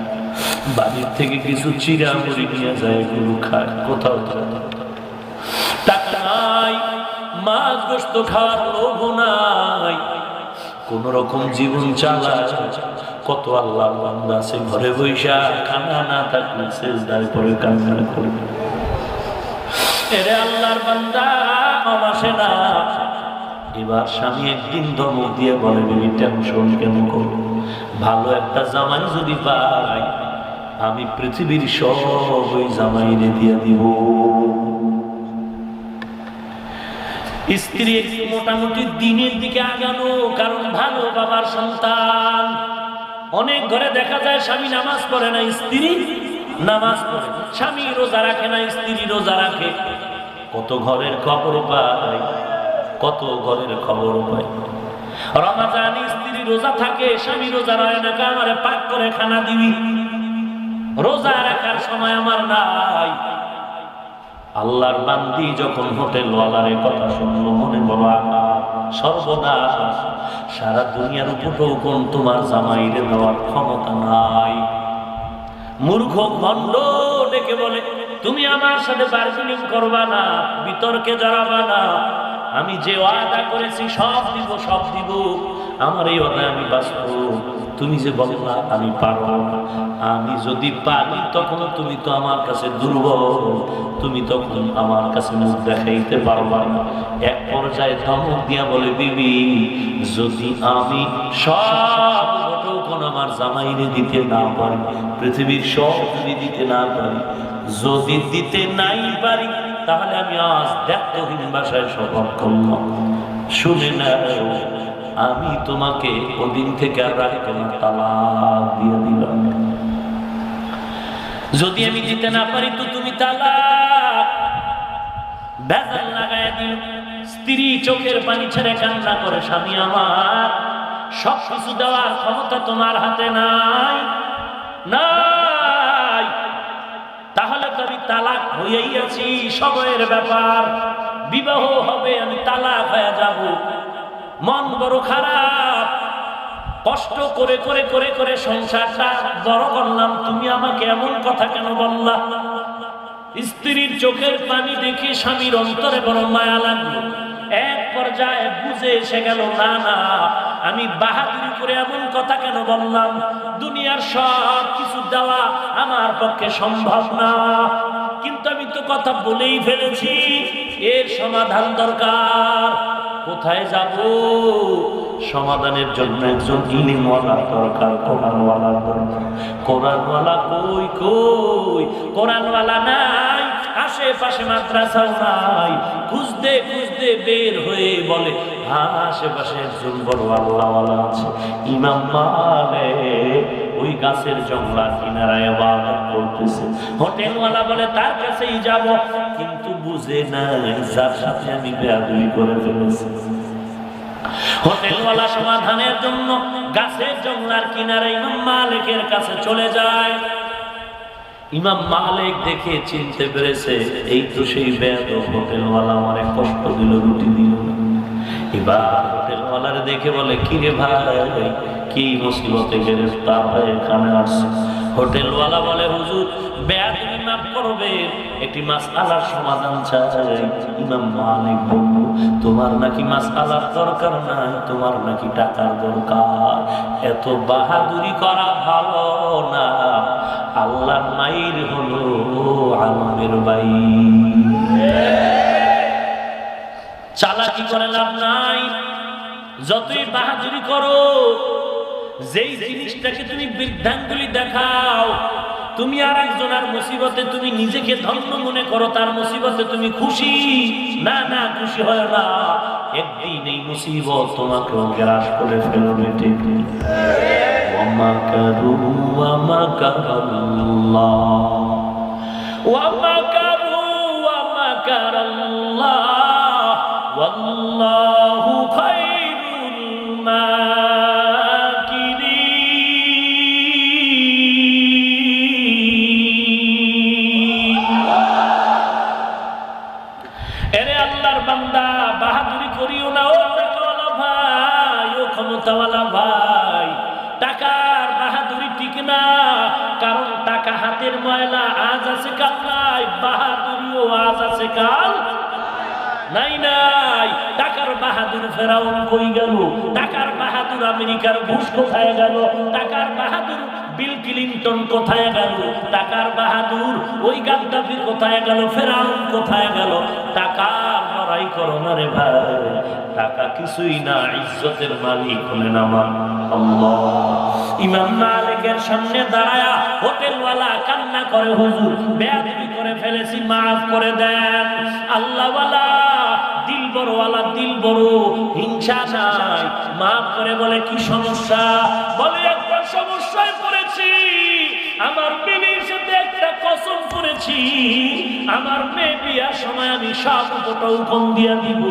বাড়ির থেকে কিছু চিড়া মুড়ি নিয়ে যায়, এগুলো খায়, কোথাও টাকা নাই, মাছ গোস্ত খাওয়ার লোভ নাই, কোন রকম জীবন চালায়। কত আল্লাহ বান্দা আছে ঘরে বৈশা, খানা না থাকলে সেজদায় পড়ে কান্না করবে। এরে আল্লাহর বান্দা, আসে না। এবার স্বামী একদিন ধমক দিয়ে বলে, তুমি টেনশন কেন করো, ভালো একটা জামাই যদি পাই, আমি পৃথিবীর সব ওই জামাইরে দিয়ে দিব। স্ত্রী একটু মোটামুটি দিনের দিকে আগানো, কারণ ভালো বাবার সন্তান। অনেক ঘরে দেখা যায় স্বামী নামাজ পড়ে না, স্ত্রী নামাজ পড়ে। স্বামী রোজা রাখে না, স্ত্রী রোজা রাখে। কত ঘরের খবর পাই, কত ঘরের খবর পাই। রমাজান স্ত্রী রোজা থাকে, স্বামী রোজা রয় না, আমারে পাক করে খানা দিবি। রোজা রাখার সময় আমার নাই। আল্লাহর বান্দি যখন হোটেল ওয়ালার কথা শুনলো, মনে বলো সর্বনাশ, সারা দুনিয়ার উপরেও কোন তোমার জামাইরে দেওয়ার ক্ষমতা নাই। মূর্খ ভণ্ড ডেকে বলে, তুমি আমার সাথে বার্গেনিং করবা না, বিতর্কে জড়াবা না। আমি যে ওয়াদা করেছি সব দিব, সব দিব। আমার এই ওয়াদা আমি বাঁচব। তুমি যে বলবা আমি পারবো না, আমি যদি পারি তখন তুমি তো আমার কাছে দুর্বল, তুমি তখন আমার কাছে মুখ দেখাইতে পারবা না। এক পর্যায়ে ধমক দিয়া বলে, বিবি যদি আমি সব ঘটকন আমার জামাইরে দিতে না পারি, পৃথিবীর সব যদি দিতে না পারি, যদি দিতে নাই পারি, তাহলে আমি আজ দায়িত্বহীন ভাষায় শপথ করলাম, শুনে না, আমি তোমাকে ওদিন থেকে আর রাখবো না, তালাক দিয়ে দিলাম। যদি আমি দিতে না পারি তো তুমি তালাক। বেজাল লাগায় দিল। স্ত্রী চোখের পানি ছেড়ে কান্না করে, স্বামী আমার সব কিছু দেওয়ার ক্ষমতা তোমার হাতে নাই, নাই। তাহলে তো আমি তালাক হয়েই আছি, সময়ের ব্যাপার। বিবাহ হবে, আমি তালাক হয়ে যাব। মন বড় খারাপ, কষ্ট করে করে করে করে সংসারটা বড় করলাম, তুমি আমাকে এমন কথা কেন বললা? স্ত্রীর চোখের পানি দেখে স্বামীর অন্তরে বড় মায়া লাগলো। এক পর্যায়ে বুঝে এসে গেল, না না, আমি বাহাদুরি করে এমন কথা কেন বললাম? দুনিয়ার সব কিছু দেওয়া আমার পক্ষে সম্ভব না, কিন্তু আমি তো কথা বলেই ফেলেছি, এর সমাধান দরকার। কোথায় যাব? সমাধানের জন্য একজন ইলিমওয়ালা দরকার, কোরআনওয়ালা দরকার। কোরআনওয়ালা কই কই? কোরআনওয়ালা নাই, আশেপাশে মাদ্রাসাও নাই। খুঁজতে খুঁজতে বের হয়ে বলে, আশেপাশে একজন বড় আল্লাহওয়ালা আছে, ইমাম মালিক, ওই গাছের জংলার কিনারায় ইবাদত করতেছে। হোটেলওয়ালা বলে তার কাছেই যাব, কিন্তু বুঝে নাই যার সাথে আমি বেয়াদবি করে ফেলেছি। হোটেলওয়ালা সমাধানের জন্য গাছের জংলার কিনারে ইমাম মালিকের কাছে চলে যায়। ইমাম মালিক দেখে চিনতে পেরেছে, এই তো সেই বেয়াদব হোটেলওয়ালা, আমারে কষ্ট দিল, রুটি দিল। এবার হোটেলওয়ালারে দেখে বলে, কি রে ভাই, কি মুসিবতে গ্রেফতার হয়ে এখানে আসছে? হোটেলওয়ালা বলে, হুজুর বেয়াদবি মাফ করবে, একটি মাসআলার সমাধান চাই। ইমাম মালিক বলল, তোমার নাকি মাসআলার দরকার নাই, তোমার নাকি টাকার দরকার। এত বাহাদুরি করা ভালো না, আল্লাহর মাইর হলো আলমের ভাই। চালাকি করে লাভ নাই, যতই বাহাদুরি করো, যেই জিনিসটাকে তুমি বৃদ্ধাঙ্গুলি দেখাও, তুমি আর একজনের মুসিবতে তুমি নিজেকে ধন্য মনে করো, তার মুসিবতে তুমি খুশি। না না, খুশি হয় না, একদিন এই মুসিবত তোমাকেও গ্রাস করে ফেলবে। ঠিক ওয়ামাকারু ওয়ামাকারাল্লাহ ওয়ামাকারু ওয়ামাকারাল্লাহ ওয়াল্লাহু খায়রুল মাকিরিন। এরে আল্লাহর বান্দা, বাহাদুরি করিও না ও টাকাওয়ালা ভাই, ও ক্ষমতাওয়ালা ভাই। টাকার বাহাদুরি ঠিক না, কারণ টাকা হাতের ময়লা, আজ আছে কাল নাই। বাহাদুরিও আজ আছে কাল নাই নাই। টাকার বাহাদুর ফেরাউন কই গেল? টাকার বাহাদুর আমেরিকার বুশ কোথায় গেল? টাকার বাহাদুর বিল ক্লিনটন কোথায় গেল? টাকার বাহাদুর ওই গাদ্দাফি কোথায় গেল? ফেরাউন কোথায় গেল? টাকার লড়াই করো না রে ভাই, টাকা কিছুই না, ইজ্জতের মালিক হলেন আমার আল্লাহ। ইমাম মালিকের সামনে দাঁড়ায়া হোটেলওয়ালা কান্না করে, হুজুর বেয়াদবি করে ফেলেছি, মাফ করে দেন। আল্লাহওয়ালা দিল বড় পরওয়ালা, দিল বড়, হিংসা নাই। মাফ করে বলে কি সমস্যা? বলে একটা সমস্যায় পড়েছি, আমার বিবির সাথে একটা কসম করেছি, আমার মেয়ে বিয়ার সময় আমি সব উপটৌকন দিয়া দিব,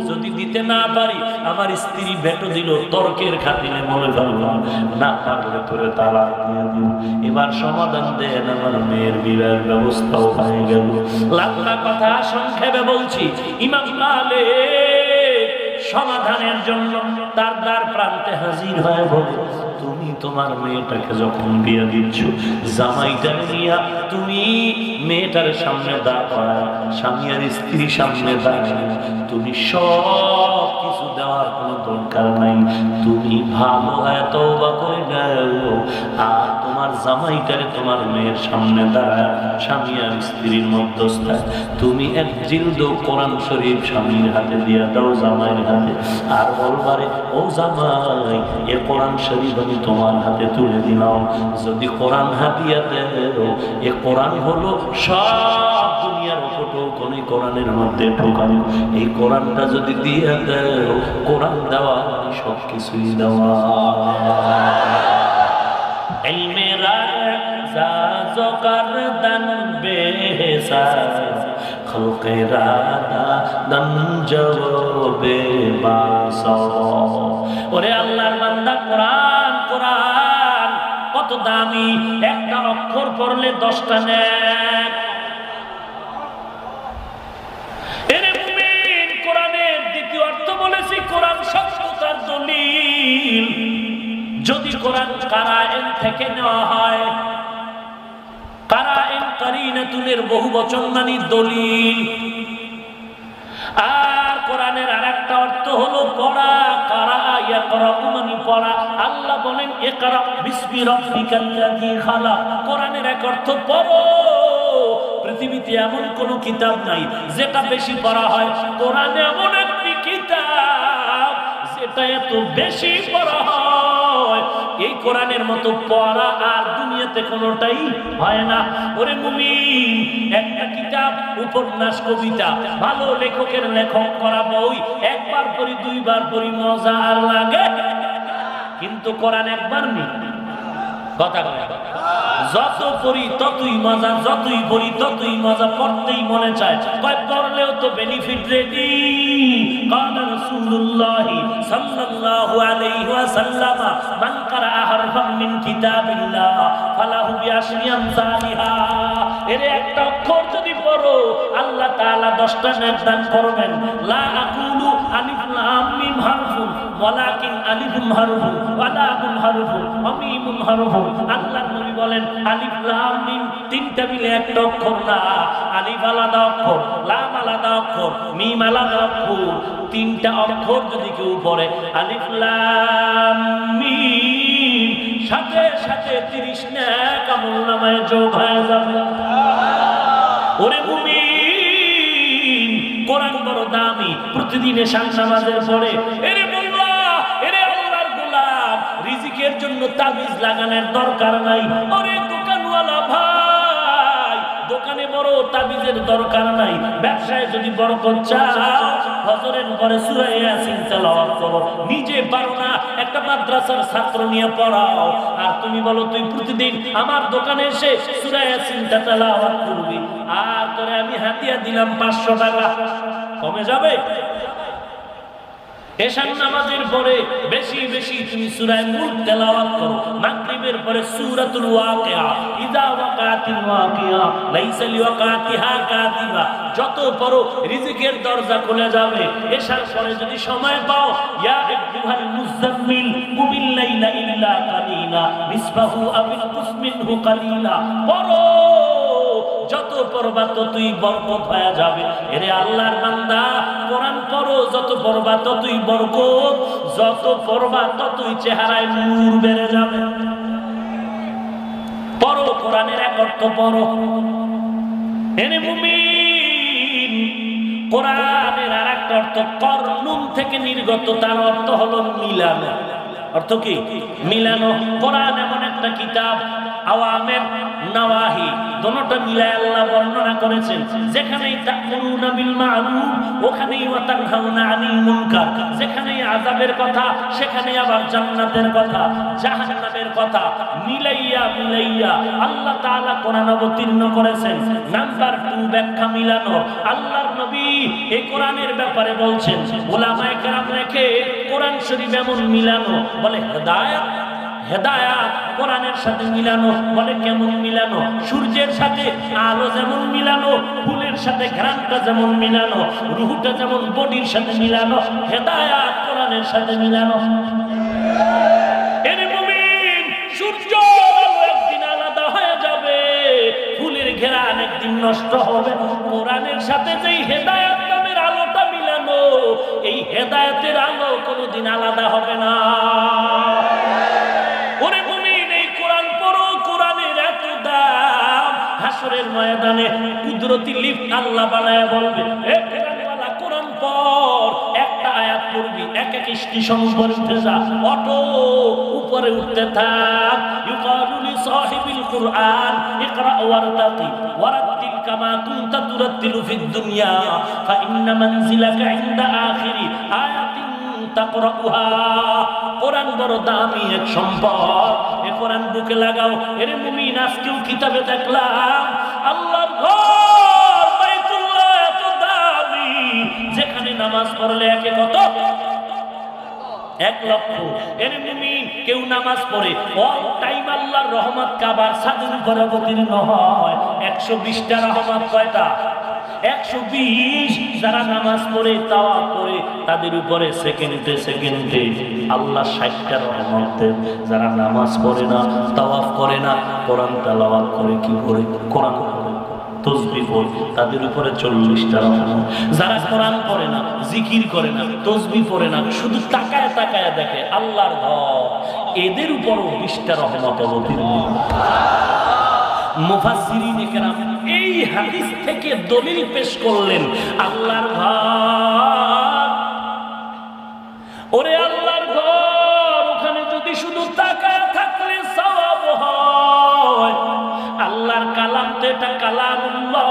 যদি দিতে না পারি আমার স্ত্রী ভেটো দিল, তর্কের খাতিরে বলে ফেললাম না পারলে তোরে তালাক দিয়ে দিব। এবার সমাধান দেন, আমার মেয়ের বিবাহের ব্যবস্থাও হয়ে গেল। লাখনা কথা সংক্ষেপে বলছি, ইমাম মালিক সমাধানের জন্য তার দ্বার প্রান্তে হাজির হয়ে বলে, তুমি তোমার মেয়েটাকে যখন বিয়ে দিচ্ছ, জামাইটা নিয়া তুমি মেয়েটার সামনে দাঁড় করা, স্বামী আর স্ত্রী সামনে দাঁড়ায়, তুমি সব কিছু দেওয়ার কোনো দরকার নাই, তুমি ভালো হয় তওবা করে নাও, আর তোমার জামাইটারে তোমার মেয়ের সামনে দাঁড়ায়, স্বামী আর স্ত্রীর মধ্যস্থায় তুমি এক জিলদ কোরআন শরীফ স্বামীর হাতে দিয়া দাও, জামাইয়ের হাতে, আর বলবারে ও জামাই এ কোরআন শরীফ আমি তোমার হাতে তুলে দিলাম, যদি কোরআন হাতিয়া দেও, এ কোরআন হলো সব দুনিয়ার উপটৌকন কোরআনের মধ্যে ঢোকানো, এই কোরআনটা যদি দিয়ে দেও, কোরআন দেওয়া সব কিছুই দেওয়া। ইলমে রাজা জকার দান বেসাস, খলকে রাদা দান জবে বাসা। ওরে আল্লাহর বান্দা, কোরআন কোরআন কত দামি, একটা অক্ষর পড়লে 10টা নেক। এরে মুমিন, কোরআনের দ্বিতীয় অর্থ বলেছি, কোরআন সত্যতার দলিল। যদি কোরআন কারায়েন থেকে নেওয়া হয়, কারায়েন কারিনাতুনের বহুবচন মানে দলিল। আর কোরআনের আরেকটা অর্থ হলো পড়া, কারা ইয়াকরা মানে পড়া। আল্লাহ বলেন ইকরা বিসমি রাব্বিকাল্লাযী খালাক। কোরআনের এক অর্থ পড়ো। পৃথিবীতে এমন কোন কিতাব নাই যেটা বেশি পড়া হয়, কোরআন এমন একটি কিতাব যেটা এত বেশি পড়া হয়, এই কোরআনের মতো পড়া আর দুনিয়াতে কোনোটাই হয় না। ওরে মুমিন, একটা কিতাব, উপন্যাস, কবিতা, ভালো লেখকের লেখক করা বই একবার পড়ি, দুইবার পড়ি, মজা আর লাগে, কিন্তু কোরআন একবার নেই। কথা বলে যত পড়ি ততই মজা, যতই পড়ি ততই মজা, পড়তেই মনে চায়, কয় পড়লেও তো বেনিফিট রেডি। কালা রাসূলুল্লাহ সাল্লাল্লাহু আলাইহি ওয়াসাল্লাম, মান কারা হারফাম মিন কিতাবিল্লাহ ফালাহু বিআশরি আমসালিহা। এর একটা অক্ষর যদি পড়ো, আল্লাহ তাআলা 10টা নেক দান করবেন। লা আকুলু আলিফ লাম মিম হারফুন ওয়ালাকিন আলিফুন হারফুন ওয়া লামুন হারফুন ওয়া মিমুন হারফুন। আল্লাহর নবী বলেন আলিফ লাম মিম তিনটা মিলে একটা অক্ষর না, আলিফ আলাদা অক্ষর, লাম আলাদা অক্ষর, মিম আলাদা অক্ষর। তিনটা অক্ষর যদি কেউ পড়ে, আলিফ লাম মিম, সাথে সাথে 30 নেক আমলনামায় যোগ হয়ে যাবে। ওরে মুমিন, কোরআন বড় দামি, প্রতিদিন এশার নামাজের পরে এরে বলবা, এরে আল্লাহর গোলাম, রিজিকের জন্য তাবিজ লাগানোর দরকার নাই। ওরে দোকানওয়ালা ভাই, দোকানে বড় তাবিজের দরকার নাই। ব্যবসায় যদি বরকত চাও, ফজরের পরে সূরা ইয়াসিন তেলাওয়াত করো। নিজে পারো না, একটা মাদ্রাসার ছাত্র নিয়ে পড়াও। আর তুমি বলো তুই প্রতিদিন আমার দোকানে এসে সূরা ইয়াসিন তেলাওয়াত করবি, আর তোরে আমি হাতিয়া দিলাম 500 টাকা, কমে যাবে? এশার নামাজের পরে বেশি বেশি তুমি সূরা মুলক তেলাওয়াত করো। মাগরিবের পরে সূরাতুল ওয়াকিয়া, ইযা ওয়াকাতিল ওয়াকিয়া লাইসা লিওয়াকাতিহা কাতিবা, যত পড়ো রিজিকের দরজা খুলে যাবে। এশার পরে যদি সময় পাও, ইয়া আইয়ুহাল মুযাম্মিল কুমিল লাইলা ইল্লা কালিলা নিসফাহু আও ইনকুস মিনহু কালিলা, পড়ো, যত পড়বা ততই বরকত হয়ে যাবে। এরে আল্লাহর বান্দা, কোরআন পড়ো, যত পড়বা ততই বরকত, যত পড়বা ততই চেহারায় নূর বেড়ে যাবে। পড়ো, কোরআনের এক অর্থ পড়ো। এরে মুমিন, কোরআনের আরেকটা অর্থ করনুন থেকে নির্গত, তার অর্থ হলো মিলানো। অর্থ কি? মিলানো। কোরআন এমন একটা কিতাব, আওয়ামের নাওয়াহি দুটোটা মিলায় আল্লাহ বর্ণনা করেছেন। যেখানেই তা'মুরুনা বিল মা'রুফ ওখানেই ওয়া তানহাউনা আনিল মুনকার, যেখানেই আযাবের কথা সেখানেই আবার জান্নাতের কথা, জাহান্নামের কথা মিলাইয়া মিলাইয়া আল্লাহ তাআলা কোরআন অবতীর্ণ করেছেন। নাম্বার 2 ব্যাখ্যা মিলানো। আল্লাহর নবী এই কোরআনের ব্যাপারে বলছেন, উলামায়ে কেরাম রেখে কোরআন শরীফ এমন মিলানো, বলে হেদায়েত হেদায়াত কোরআনের সাথে মিলানো, বলে কেমন মিলানো? সূর্যের সাথে আলো যেমন মিলানো, ফুলের সাথে ঘ্রাণটা যেমন মিলানো, রূহটা যেমন বডির সাথে মিলানো, হেদায়াত কোরআনের সাথে মিলানো। এর মুমিন, সূর্য আলো একদিন আলাদা হয়ে যাবে, ফুলের ঘ্রাণ একদিন নষ্ট হবে। কোরআনের সাথে যেই হেদায়াত নামের আলোটা মিলানো, এই হেদায়েতের আলো কোনোদিন আলাদা হবে না। ওরে মুমিন, এই কোরআন পড়ো, কোরআনের এত দাম। হাসরের ময়দানে কুদরতি লিফট আল্লাহ বানায় বলবে, এ কোরআনওয়ালা কোরআন পড়, একটা আয়াত পড়বি, এক এক স্টেশন উপরে উঠে যা, অটো উপরে উঠতে থাক। ইউকালু লি সাহিবিল কুরআন ইকরা ওয়ারতাকি ওয়ারাতিল কামা কুনতা তুরাতিলু ফিদ দুনিয়া ফা ইন্না মানজিলাকা ইনদা আখিরি আয়াতিন তাকরাউহা। কোরআন বড় দামি এক সম্পদ, এই কোরআন বুকে লাগাও। এর মুমিন, আজকেও কিতাবে দেখলাম আল্লাহর ঘর বাইতুল্লাহ এত দামি, যেখানে নামাজ পড়লে একে কত 1 লক্ষ। এর মুমিন, কেউ নামাজ পড়ে অল টাইম আল্লাহর রহমত কাবার ছাদের উপরে অবতীর্ণ হয়। 120টা রহমত কয়টা? 120। যারা নামাজ পড়ে তাওয়াফ করে তাদের উপরে সেকেন্ডে সেকেন্ডে আল্লাহ 60টা রহমত দেন। যারা নামাজ পড়ে না, তাওয়াফ করে না, কোরআন তেলাওয়াত করে, কি করে? কোরআন তসবিহ পড়ে, তাদের উপরে 40টা রহমত। যারা কোরআন পড়ে না, জিকির করে না, তসবিহ পড়ে না, শুধু তাকায় তাকায় দেখে আল্লাহর ঘর, এদের উপরও 20টা রহমত অবতীর্ণ। মুফাসসিরিনে কেরাম এই হাদিস থেকে দলিল পেশ করলেন, আল্লাহর ঘর, ওরে আল্লাহর ঘর, ওখানে যদি শুধু তাকায় থাকলে সওয়াব হয়। আল্লাহর কালাম তো এটা কালামুল্লাহ।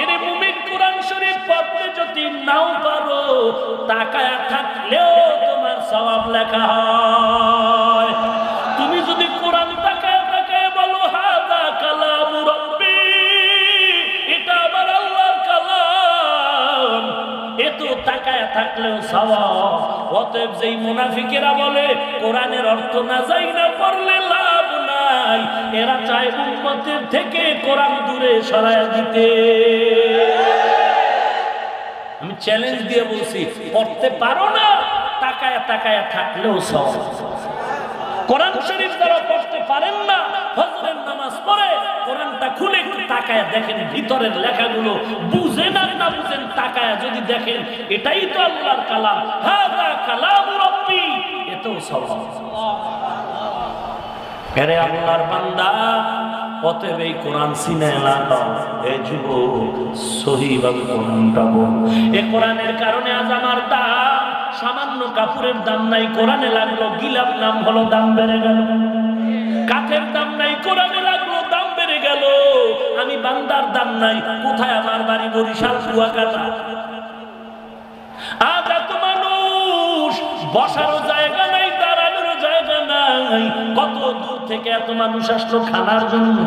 এর মুমিন, কোরআন শরীফ পড়তে যদি নাও পারো, তাকায় থাকলেও তোমার সওয়াব লেখা হয়। তুমি যদি কোরআন তাকায় তাকায় বলো হাযা কালামু রাব্বি, এটা আমার আল্লাহর কালাম, এত তাকায় থাকলেও সওয়াব। অতএব যেই মুনাফিকেরা বলে কোরআনের অর্থ না যাই না পড়লে লাভ নাই, এরা চায় উম্মতের থেকে কোরআন দূরে সরায় দিতে। আমি চ্যালেঞ্জ দিয়ে বলছি, পড়তে পারো না, তাকায় তাকায় থাকলেও সওয়াব। কোরআন শরীফ যারা পড়তে পারেন না, ফজরের নামাজ পড়ে কোরআনটা খুলে একটু তাকায় দেখেন ভিতরের লেখাগুলো, বুঝেন আর না বুঝেন, তাকায় যদি দেখেন এটাই তো আল্লাহর কালাম, হাযা কালামু রাব্বি, এটাও সওয়াব। আরে আল্লাহর বান্দা, অতএব এই কোরআন সিনায় লাগাও। এই যুবক, সহিভাবে কোরআনটা বল। এই কোরআনের কারণে আজ আমার দাম, সামান্য কাপড়ের দাম নাই, কোরআনে লাগলো গিলাপ, নাম হলো দাম বেড়ে গেল। কাঠের দাম নাই, কোরআনে লাগলো দাম বেড়ে গেল। আমি বান্দার দাম নাই, কোথায়? আমার বাড়ি বরিশাল, কুয়াকাটা। আজ এত মানুষ, বসারও জায়গা নাই, দাঁড়ানোর জায়গা নাই। কত দূর থেকে এত মানুষ আসলো খানার জন্য?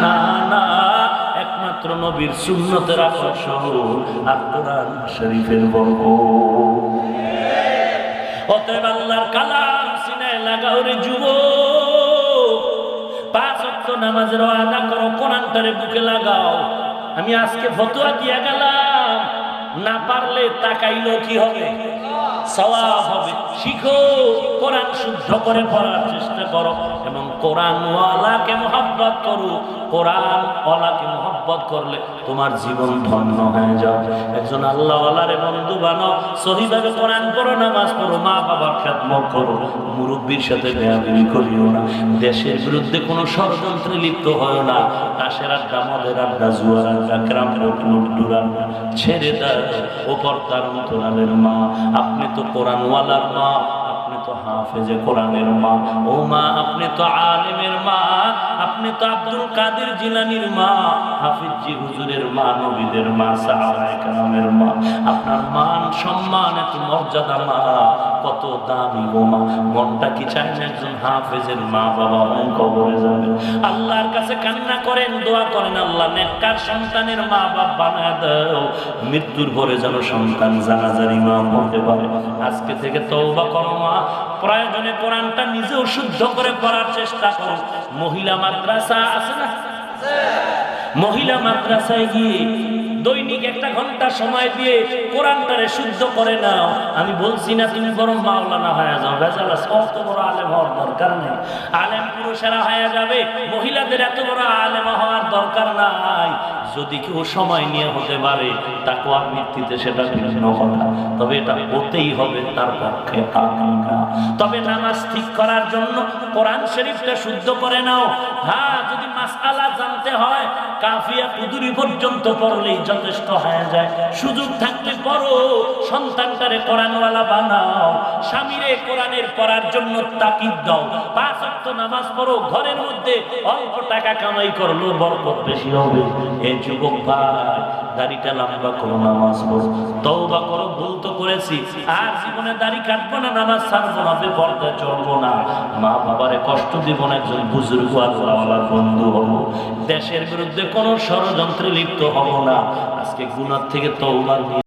না না, একমাত্র নবীর সুন্নতের আকর্ষণ আর কোরআন শরীফের বরকত। অতএব আল্লাহর কালাম সিনায় লাগাও রে যুবক। 5 ওয়াক্ত নামাজের ওয়াদা করো, কোরআনটারে বুকে লাগাও। আমি আজকে ফতোয়া দিয়ে গেলাম, না পারলে তাকাইলো কি হবে? সওয়াব হবে। শিখো, কোরআন শুদ্ধ করে পড়ার চেষ্টা করো এবং কোরআন ওয়ালাকে মহব্বত করো। কোরআন ওয়ালাকে মহব্বত করলে তোমার জীবন ধন্য হয়ে যাবে। একজন আল্লাহ ওয়ালারে বন্ধু বানাও, সহিভাবে কোরআন পড়ো, নামাজ পড়ো, মা বাবার খেদমত করো, মুরব্বির সাথে বেয়াদবি করিও না, দেশের বিরুদ্ধে কোনো ষড়যন্ত্রে লিপ্ত হয় না। তাসের আড্ডা, মদের আড্ডা, জুয়ার আড্ডা, ক্রাম লুটুর আড্ডা ছেড়ে দাও। ওপর তার অন্তরালের মা, আপনি তো কোরআন ওয়ালার মা, আপনি তো হাফেজে কোরআনের মা। ও মা, আপনি তো আলেমের মা, আপনি তো আব্দুল কাদের জিলানীর মা, হাফিজি হুজুরের মা, নবীদের মা, সাহাবায়ে কেরামের মা। আপনার মান সম্মান এত মর্যাদা মা, কত দামি গো মা। মনটা কি চায় না একজন হাফেজের মা বাবা হয়ে কবরে যাবে? আল্লাহর কাছে কান্না করেন, দোয়া করেন, আল্লাহ নেককার সন্তানের মা বাপ বানায় দাও, মৃত্যুর পরে যেন সন্তান জানাজার ইমাম হতে পারে। আজকে থেকে তওবা করো মা, প্রয়োজনে কোরআনটা নিজেও শুদ্ধ করে পড়ার চেষ্টা করো। মহিলা মাদ্রাসা আছে না? মহিলা মাদ্রাসায় গিয়ে দৈনিক 1 ঘন্টা সময় দিয়ে কোরআনটারে শুদ্ধ করে নাও। আমি বলছি না তুমি বরং মাওলানা হয়ে যাও, বেজাল আছে, অত বড় আলেম হওয়ার দরকার নেই। আলেম পুরুষেরা হয়ে যাবে, মহিলাদের এত বড় আলেম হওয়ার দরকার নাই। যদি কেউ সময় নিয়ে হতে পারে তাকওয়ার ভিত্তিতে সেটা ভিন্ন কথা, তবে এটা হতেই হবে তার পক্ষে না। তবে নামাজ ঠিক করার জন্য কোরআন শরীফটা শুদ্ধ করে নাও। হ্যাঁ, যদি মাসআলা জানতে হয় কাফিয়া কুদুরি পর্যন্ত পড়লেই যথেষ্ট হয়ে যায়। সুযোগ থাকলে পড়ো, সন্তানটারে কোরআনওয়ালা বানাও, স্বামীরে কোরআনের পড়ার জন্য তাকিদ দাও। 5 ওয়াক্ত নামাজ পড়ো, ঘরের মধ্যে অল্প টাকা কামাই করলো বরকত বেশি হবে। এই যুবক ভাই, দাড়িটা লম্বা করো, নামাজ পড়ো, তওবা করো, ভুল তো করেছি, আর জীবনে দাড়ি কাটবো না, নামাজ ছাড়বো না, বেপরদায় চলবো না, মা বাবারে কষ্ট দিব না, একজন বুজুর্গ আল্লাহওয়ালার বন্ধু হবো, দেশের বিরুদ্ধে কোনো ষড়যন্ত্রে লিপ্ত হব না। আজকে গুনাহ থেকে তওবা